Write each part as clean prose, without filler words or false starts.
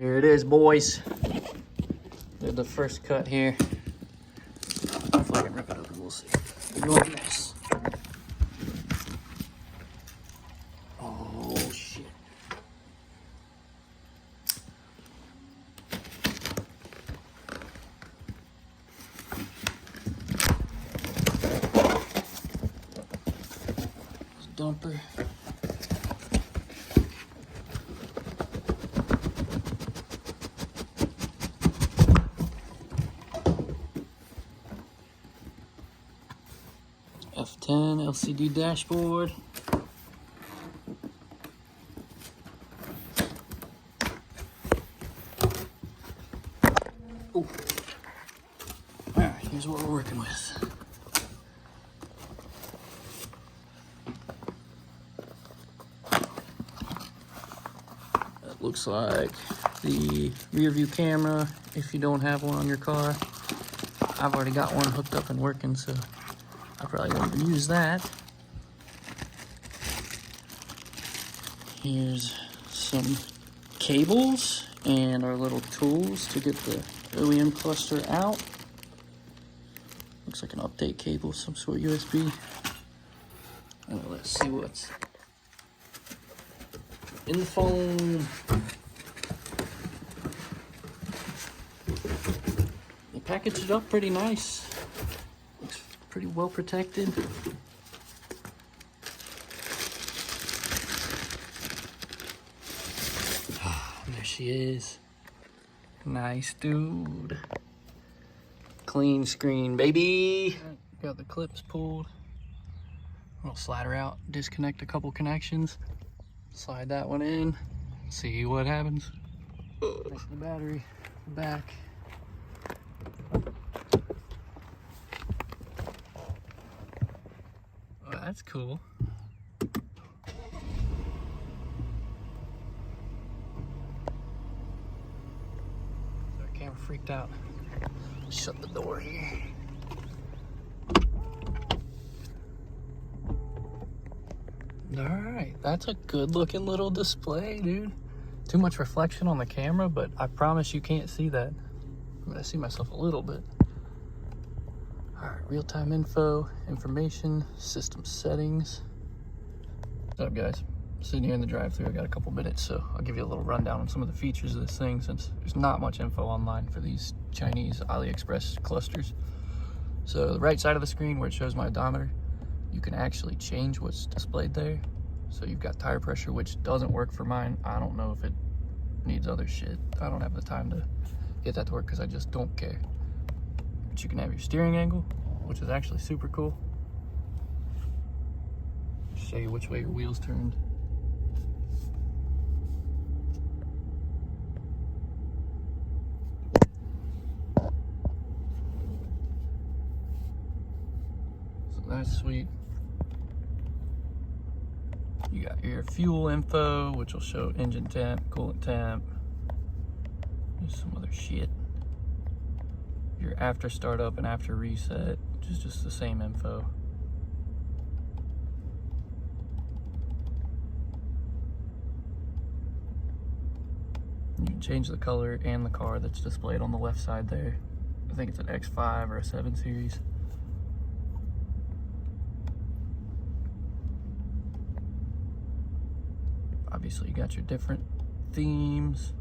Here it is, boys. Did the first cut here. Hopefully I can rip it open, we'll see. Ignore the mess. Oh, shit. Dumper. F10 LCD dashboard. Ooh. All right, here's what we're working with. That looks like the rear view camera if you don't have one on your car. I've already got one hooked up and working, so I probably won't even use that. Here's some cables and our little tools to get the OEM cluster out. Looks like an update cable, some sort of USB. Let's see what's in the phone. They packaged it up pretty nice. Looks pretty well protected. There she is. Nice, dude. Clean screen, baby. Got the clips pulled. I'll slide her out, disconnect a couple connections, slide that one in, see what happens. Take the battery back. Oh, that's cool. Our camera freaked out. Shut the door here. Alright, that's a good looking little display, dude. Too much reflection on the camera, but I promise you can't see that. I'm gonna see myself a little bit. Alright, real-time info, information, system settings. What's up, guys? Sitting here in the drive-thru, I got a couple minutes, so I'll give you a little rundown on some of the features of this thing, since there's not much info online for these Chinese AliExpress clusters. So the right side of the screen where it shows my odometer, you can actually change what's displayed there. So you've got tire pressure, which doesn't work for mine. I don't know if it needs other shit. I don't have the time to get that to work because I just don't care. But you can have your steering angle, which is actually super cool. Show you which way your wheels turned. So that's sweet. You got your fuel info, which will show engine temp, coolant temp, there's some other shit. Your after startup and after reset, which is just the same info. You can change the color and the car that's displayed on the left side there. I think it's an X5 or a 7 Series. Obviously, you got your different themes.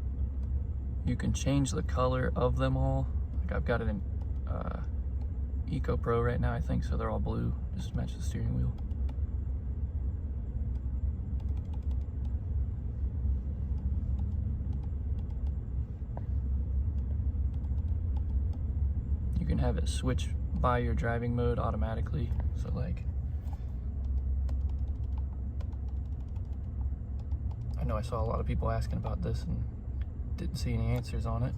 You can change the color of them all. Like I've got it in Eco Pro right now, I think, so they're all blue, just to match the steering wheel. You can have it switch by your driving mode automatically. So like, I know I saw a lot of people asking about this and didn't see any answers on it.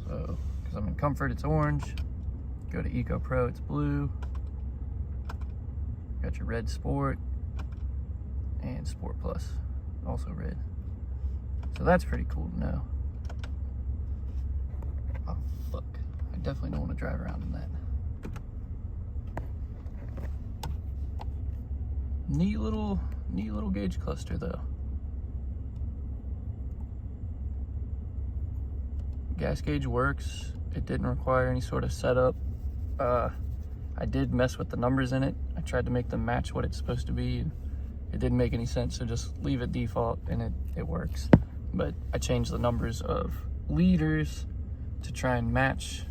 So, because I'm in Comfort, it's orange. Go to Eco Pro, it's blue. Got your red Sport and Sport Plus, also red. So that's pretty cool to know. Oh, fuck. I definitely don't want to drive around in that. Neat little Neat little gauge cluster though. Gas gauge works. It didn't require any sort of setup. I did mess with the numbers in it. I tried to make them match what it's supposed to be. And it didn't make any sense, so just leave it default and it works. But I changed the numbers of liters to try and match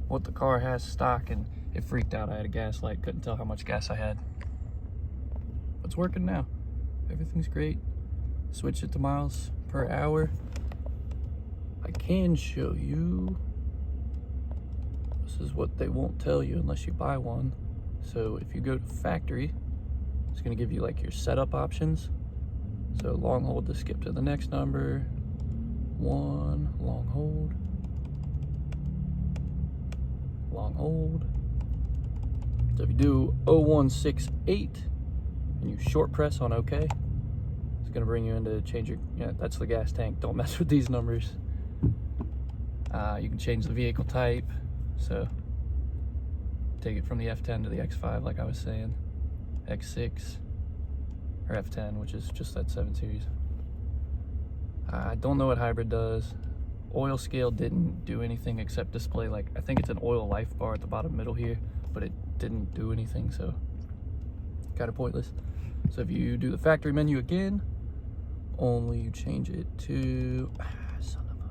what the car has stock, and it freaked out. I had a gas light, couldn't tell how much gas I had. But it's working now. Everything's great. Switch it to miles per hour. I can show you. This is what they won't tell you unless you buy one. So if you go to factory, it's gonna give you like your setup options. So long hold to skip to the next number. 1, long hold. Long hold. So if you do 0168 and you short press on OK, it's gonna bring you into change your, yeah, that's the gas tank. Don't mess with these numbers. You can change the vehicle type. So take it from the F10 to the X5, like I was saying, X6 or F10, which is just that 7 Series. I don't know what hybrid does. Oil scale didn't do anything except display, like, I think it's an oil life bar at the bottom middle here, but it didn't do anything, so kind of pointless. So if you do the factory menu again, only you change it to son of a,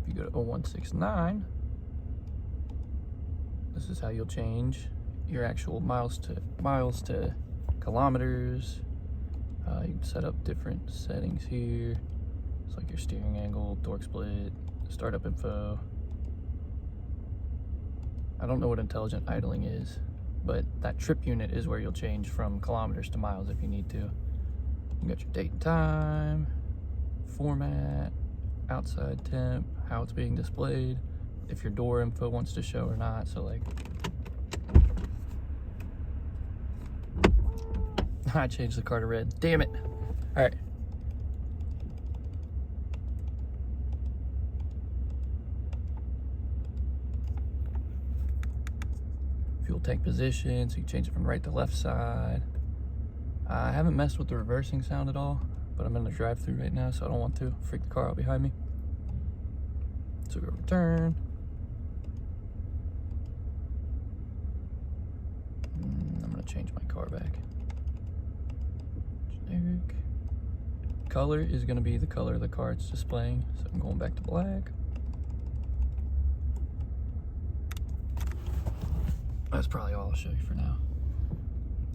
if you go to 0169, this is how you'll change your actual miles to kilometers. You can set up different settings here. It's like your steering angle, torque split, startup info. I don't know what intelligent idling is, but that trip unit is where you'll change from kilometers to miles if you need to. You got your date and time, format, outside temp, how it's being displayed, if your door info wants to show or not. So like, I changed the car to red. Damn it. All right. Fuel tank position, so you change it from right to left side. I haven't messed with the reversing sound at all, but I'm in the drive-through right now, so I don't want to freak the car out behind me. So go return. I'm gonna change my car back. Generic. Color is gonna be the color of the car it's displaying, so I'm going back to black. That's probably all I'll show you for now.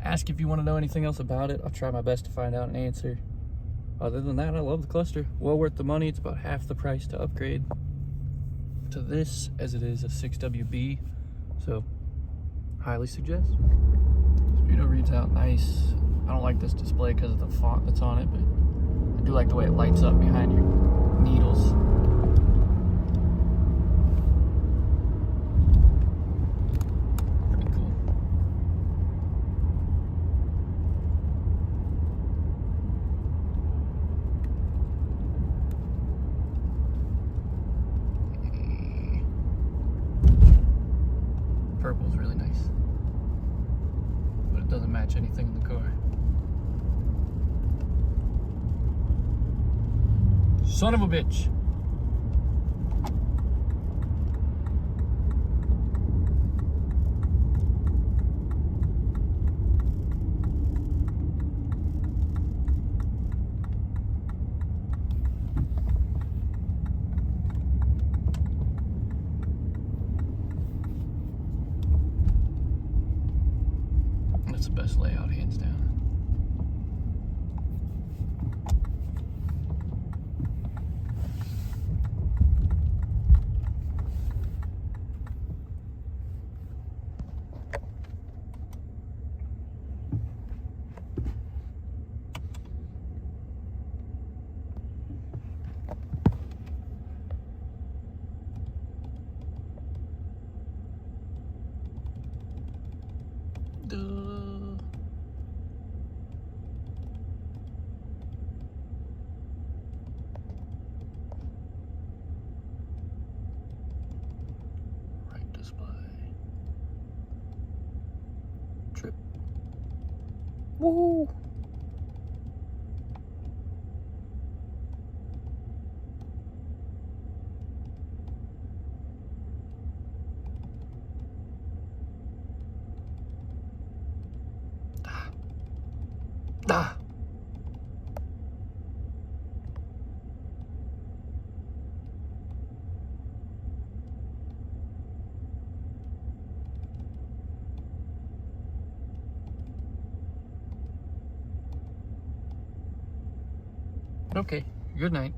Ask if you want to know anything else about it. I'll try my best to find out an answer. Other than that, I love the cluster. Well worth the money. It's about half the price to upgrade to this as it is a 6WB. So, highly suggest. Speedo reads out nice. I don't like this display because of the font that's on it, but I do like the way it lights up behind your needles. Purple's really nice, but it doesn't match anything in the car. Son of a bitch. That's the best layout, hands down. Duh. Woo! Ah. Okay, good night.